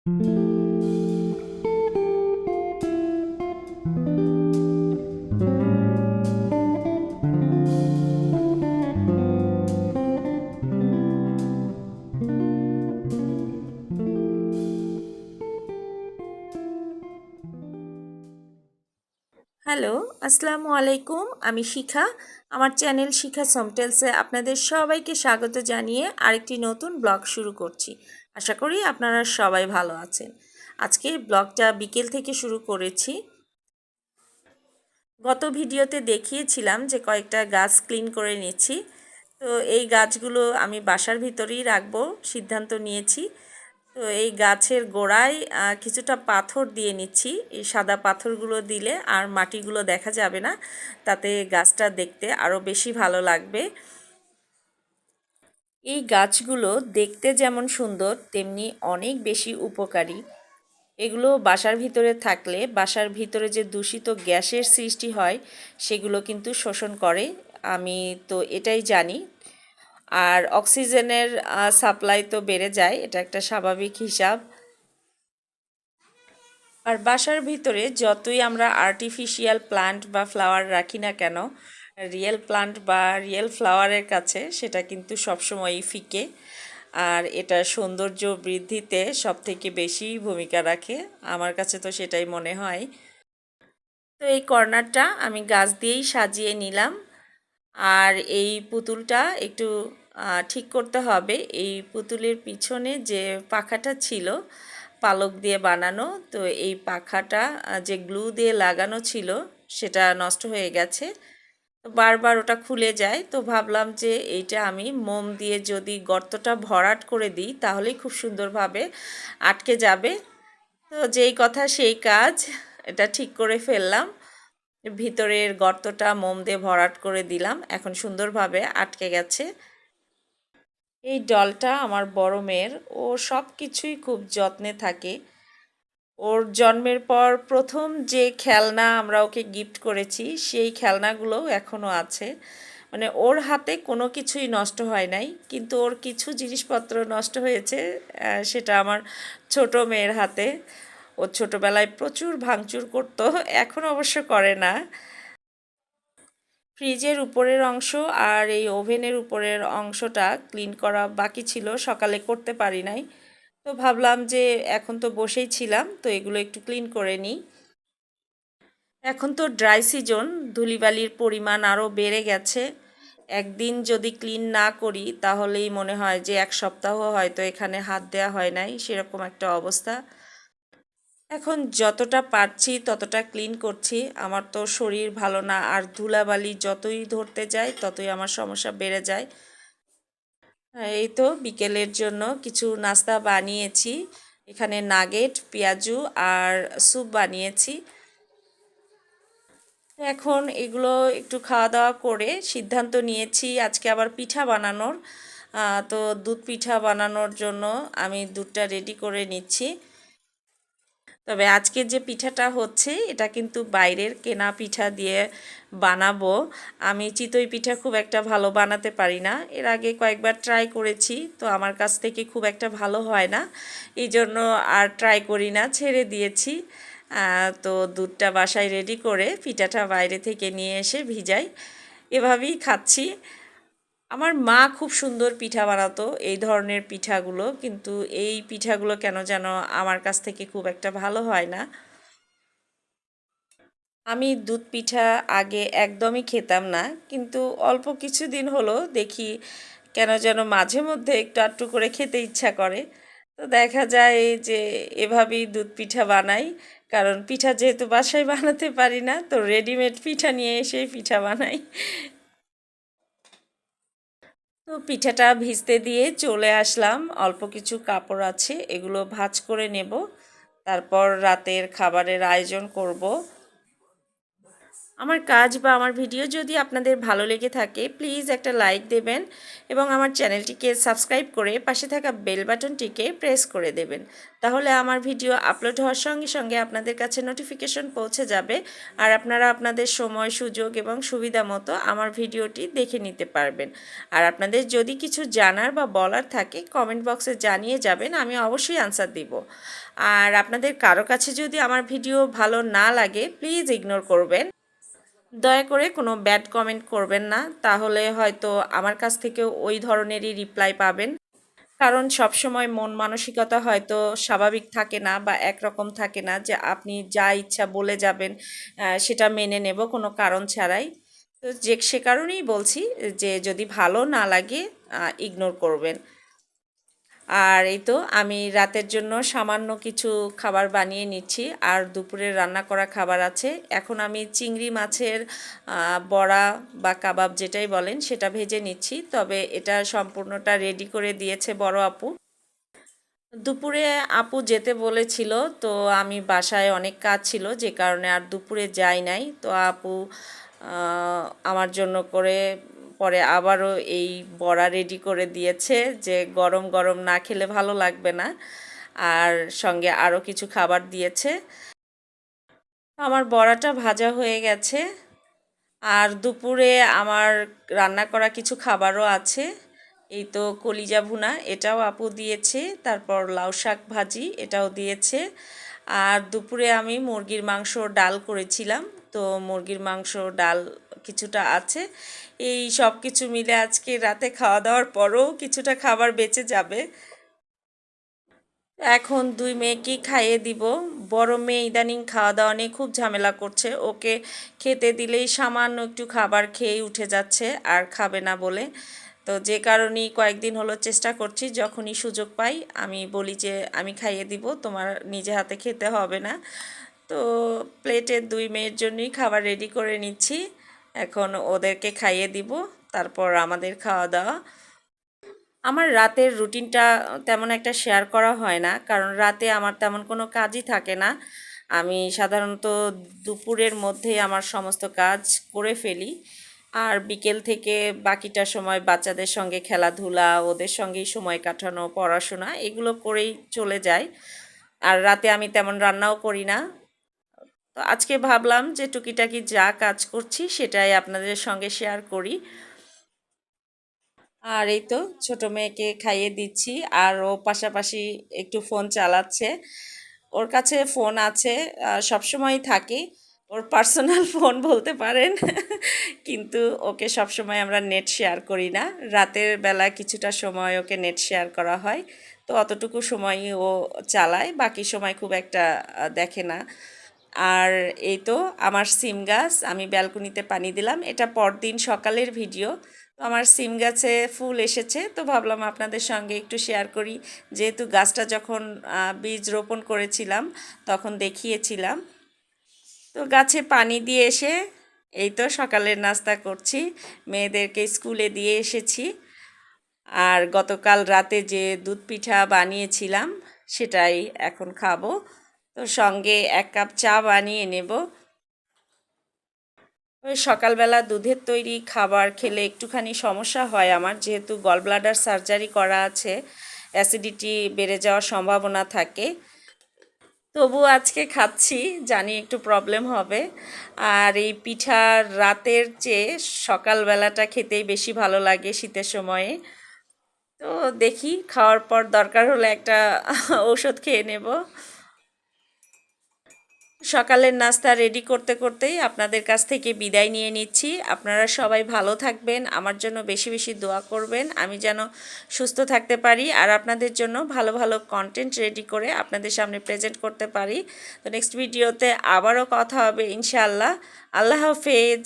Hello, আসসালামু আলাইকুম। আমি শিখা। আমার চ্যানেল শিখা সমটেলসে আপনাদের সবাইকে স্বাগত জানিয়ে আরেকটি নতুন ব্লগ শুরু করছি। আশা করি আপনারা সবাই ভালো আছেন। আজকে ব্লগটা বিকেল থেকে শুরু করেছি। গত ভিডিওতে দেখিয়েছিলাম যে কয়েকটা গাছ ক্লিন করে নিচ্ছি। তো এই গাছগুলো আমি বাসার ভিতরেই রাখবো সিদ্ধান্ত নিয়েছি। তো এই গাছের গোড়ায় কিছুটা পাথর দিয়ে নিচ্ছি। এই সাদা পাথরগুলো দিলে আর মাটিগুলো দেখা যাবে না, তাতে গাছটা দেখতে আরও বেশি ভালো লাগবে। এই গাছগুলো দেখতে যেমন সুন্দর তেমনি অনেক বেশি উপকারী। এগুলো বাসার ভিতরে থাকলে বাসার ভিতরে যে দূষিত গ্যাসের সৃষ্টি হয় সেগুলো কিন্তু শোষণ করে, আমি তো এটাই জানি। আর অক্সিজেনের সাপ্লাই তো বেড়ে যায়, এটা একটা স্বাভাবিক হিসাব। আর বাসার ভিতরে যতই আমরা আর্টিফিশিয়াল প্লান্ট বা ফ্লাওয়ার রাখি না কেন, রিয়েল প্লান্ট বা রিয়েল ফ্লাওয়ারের কাছে সেটা কিন্তু সবসময়ই ফিকে। আর এটা সৌন্দর্য বৃদ্ধিতে সবথেকে বেশি ভূমিকা রাখে, আমার কাছে তো সেটাই মনে হয়। তো এই কর্নারটা আমি গাছ দিয়েই সাজিয়ে নিলাম। আর এই পুতুলটা একটু ঠিক করতে হবে। এই পুতুলের পিছনে যে পাখাটা ছিল পালক দিয়ে বানানো, তো এই পাখাটা যে গ্লু দিয়ে লাগানো ছিল সেটা নষ্ট হয়ে গেছে। তো বারবার ওটা খুলে যায়, তো ভাবলাম যে এইটা আমি মোম দিয়ে যদি গর্তটা ভরাট করে দিই তাহলেই খুব সুন্দরভাবে আটকে যাবে। তো যেই কথা সেই কাজ, এটা ঠিক করে ফেললাম। ভিতরের গর্তটা মোম দিয়ে ভরাট করে দিলাম, এখন সুন্দরভাবে আটকে গেছে। এই ডলটা আমার বড় মেয়ের, ও সব কিছুই খুব যত্নে থাকে। ওর জন্মের পর প্রথম যে খেলনা আমরা ওকে গিফট করেছি সেই খেলনাগুলোও এখনও আছে। মানে ওর হাতে কোনো কিছুই নষ্ট হয় নাই, কিন্তু ওর কিছু জিনিসপত্র নষ্ট হয়েছে, সেটা আমার ছোট মেয়ের হাতে। ও ছোটোবেলায় প্রচুর ভাঙচুর করতো, এখন অবশ্য করে না। ফ্রিজের উপরের অংশ আর এই ওভেনের উপরের অংশটা ক্লিন করা বাকি ছিল, সকালে করতে পারি নাই। তো ভাবলাম যে এখন তো বসেই ছিলাম, তো এগুলো একটু ক্লিন করে নিই। এখন তো ড্রাই সিজন, ধুলিবালির পরিমাণ আরও বেড়ে গেছে। একদিন যদি ক্লিন না করি তাহলেই মনে হয় যে এক সপ্তাহ হয়তো এখানে হাত দেওয়া হয় নাই, সেরকম একটা অবস্থা। এখন যতটা পারছি ততটা ক্লিন করছি। আমার তো শরীর ভালো না, আর ধুলাবালি যতই ধরতে যায় ততই আমার সমস্যা বেড়ে যায়। এই তো বিকেলের জন্য কিছু নাস্তা বানিয়েছি। এখানে নাগেট, পেঁয়াজু আর স্যুপ বানিয়েছি। এখন এগুলো একটু খাওয়া দাওয়া করে সিদ্ধান্ত নিয়েছি আজকে আবার পিঠা বানানোর। তো দুধ পিঠা বানানোর জন্য আমি দুধটা রেডি করে নিচ্ছি। তবে আজকের যে পিঠাটা হচ্ছে এটা কিন্তু বাইরের কেনা পিঠা দিয়ে বানাবো। আমি চিতই পিঠা খুব একটা ভালো বানাতে পারি না, এর আগে কয়েকবার ট্রাই করেছি, তো আমার কাছ থেকে খুব একটা ভালো হয় না, এই জন্য আর ট্রাই করি না, ছেড়ে দিয়েছি। তো দুধটা বাসায় রেডি করে পিঠাটা বাইরে থেকে নিয়ে এসে ভিজাই, এভাবেই খাচ্ছি। আমার মা খুব সুন্দর পিঠা বানাতো এই ধরনের পিঠাগুলো, কিন্তু এই পিঠাগুলো কেন যেন আমার কাছ থেকে খুব একটা ভালো হয় না। আমি দুধ পিঠা আগে একদমই খেতাম না, কিন্তু অল্প কিছুদিন হলো দেখি কেন যেন মাঝে মধ্যে একটু আধটু করে খেতে ইচ্ছা করে। তো দেখা যায় যে এভাবেই দুধ পিঠা বানাই, কারণ পিঠা যেহেতু বাসায় বানাতে পারি না, তো রেডিমেড পিঠা নিয়ে এসে পিঠা বানাই। তো পিঠাটা ভিজতে দিয়ে চলে আসলাম, অল্প কিছু কাপড় আছে এগুলো ভাঁজ করে নেব, তারপর রাতের খাবারের আয়োজন করব। আমার কাজ বা আমার ভিডিও যদি আপনাদের ভালো লেগে থাকে প্লিজ একটা লাইক দেবেন এবং আমার চ্যানেলটিকে সাবস্ক্রাইব করে পাশে থাকা বেল বাটনটিকে প্রেস করে দেবেন। তাহলে আমার ভিডিও আপলোড হওয়ার সঙ্গে সঙ্গে আপনাদের কাছে নোটিফিকেশন পৌঁছে যাবে আর আপনারা আপনাদের সময় সুযোগ এবং সুবিধা মতো আমার ভিডিওটি দেখে নিতে পারবেন। আর আপনাদের যদি কিছু জানার বা বলার থাকে কমেন্ট বক্সে জানিয়ে যাবেন, আমি অবশ্যই আনসার দিব। আর আপনাদের কারো কাছে যদি আমার ভিডিও ভালো না লাগে প্লিজ ইগনোর করবেন, দয়া করে কোনো ব্যাড কমেন্ট করবেন না, তাহলে হয়তো আমার কাছ থেকেও ওই ধরনেরই রিপ্লাই পাবেন। কারণ সবসময় মন মানসিকতা হয়তো স্বাভাবিক থাকে না বা একরকম থাকে না যে আপনি যা ইচ্ছা বলে যাবেন সেটা মেনে নেব কোনো কারণ ছাড়াই। তো সে কারণেই বলছি যে যদি ভালো না লাগে ইগনোর করবেন। আর এই তো আমি রাতের জন্য সামান্য কিছু খাবার বানিয়ে নিচ্ছি আর দুপুরে রান্না করা খাবার আছে। এখন আমি চিংড়ি মাছের বড়া বা কাবাব যেটাই বলেন সেটা ভেজে নিচ্ছি, তবে এটা সম্পূর্ণটা রেডি করে দিয়েছে বড় আপু। দুপুরে আপু যেতে বলেছিল, তো আমি বাসায় অনেক কাজ ছিল যে কারণে আর দুপুরে যাই নাই। তো আপু আমার জন্য করে পরে আবারও এই বড়া রেডি করে দিয়েছে যে গরম গরম না খেলে ভালো লাগবে না, আর সঙ্গে আরও কিছু খাবার দিয়েছে। আমার বড়াটা ভাজা হয়ে গেছে আর দুপুরে আমার রান্না করা কিছু খাবারও আছে। এই তো কলিজা ভুনা, এটাও আপু দিয়েছে, তারপর লাউ শাক ভাজি এটাও দিয়েছে। আর দুপুরে আমি মুরগির মাংস ডাল করেছিলাম, তো মুরগির মাংস ডাল কিছুটা আছে। এই সব কিছু মিলে আজকে রাতে খাওয়া দাওয়ার পরও কিছুটা খাবার বেঁচে যাবে। এখন দুই মেয়েকেই খাইয়ে দিব। বড় মেয়ে ইদানিং খাওয়া দাওয়া নিয়ে খুব ঝামেলা করছে, ওকে খেতে দিলেই সামান্য একটু খাবার খেয়েই উঠে যাচ্ছে আর খাবে না বলে। তো যে কারণেই কয়েকদিন হলো চেষ্টা করছি, যখনই সুযোগ পাই আমি বলি যে আমি খাইয়ে দিব, তোমার নিজে হাতে খেতে হবে না। তো প্লেটে দুই মেয়ের জন্যই খাবার রেডি করে নিচ্ছি, এখন ওদেরকে খাইয়ে দিব, তারপর আমাদের খাওয়া দাওয়া। আমার রাতের রুটিনটা তেমন একটা শেয়ার করা হয় না, কারণ রাতে আমার তেমন কোনো কাজই থাকে না। আমি সাধারণত দুপুরের মধ্যেই আমার সমস্ত কাজ করে ফেলি, আর বিকেল থেকে বাকিটা সময় বাচ্চাদের সঙ্গে খেলাধুলা, ওদের সঙ্গেই সময় কাটানো, পড়াশোনা এগুলো করেই চলে যায়। আর রাতে আমি তেমন রান্নাও করি না। তো আজকে ভাবলাম যে টুকিটাকি যা কাজ করছি সেটাই আপনাদের সঙ্গে শেয়ার করি। আর এই তো ছোট মেয়েকে খাইয়ে দিচ্ছি আর ও পাশাপাশি একটু ফোন চালাচ্ছে। ওর কাছে ফোন আছে, সবসময়ই থাকে, ওর পার্সোনাল ফোন বলতে পারেন। কিন্তু ওকে সবসময় আমরা নেট শেয়ার করি না, রাতের বেলা কিছুটা সময় ওকে নেট শেয়ার করা হয়, তো অতটুকু সময়ই ও চালায়, বাকি সময় খুব একটা দেখে না। আর এই তো আমার সিম গাছ, আমি ব্যালকনিতে পানি দিলাম, এটা পরদিন সকালের ভিডিও। তো আমার সিম গাছে ফুল এসেছে, তো ভাবলাম আপনাদের সঙ্গে একটু শেয়ার করি, যেহেতু গাছটা যখন বীজ রোপণ করেছিলাম তখন দেখিয়েছিলাম। তো গাছে পানি দিয়ে এসে এই তো সকালের নাস্তা করছি, মেয়েদেরকে স্কুলে দিয়ে এসেছি। আর গতকাল রাতে যে দুধ পিঠা বানিয়েছিলাম সেটাই এখন খাবো, তো সঙ্গে 1 কাপ চা বানিয়ে নেব। ওই সকালবেলা দুধের তৈরি খাবার খেলে একটুখানি সমস্যা হয় আমার, যেহেতু গলব্লাডার সার্জারি করা আছে, অ্যাসিডিটি বেড়ে যাওয়ার সম্ভাবনা থাকে। তবু আজকে খাচ্ছি, জানি একটু প্রবলেম হবে। আর এই পিঠা রাতের চেয়ে সকালবেলাটা খেতেই বেশি ভালো লাগে শীতের সময়ে। তো দেখি খাওয়ার পর দরকার হলে একটা ঔষধ খেয়ে নেব। সকালের নাস্তা রেডি করতে করতেই আপনাদের কাছ থেকে বিদায় নিয়ে নিচ্ছি। আপনারা সবাই ভালো থাকবেন, আমার জন্য বেশি বেশি দোয়া করবেন, আমি যেন সুস্থ থাকতে পারি আর আপনাদের জন্য ভালো ভালো কন্টেন্ট রেডি করে আপনাদের সামনে প্রেজেন্ট করতে পারি। তো নেক্সট ভিডিওতে আবারও কথা হবে ইনশাআল্লাহ। আল্লাহ হাফেজ।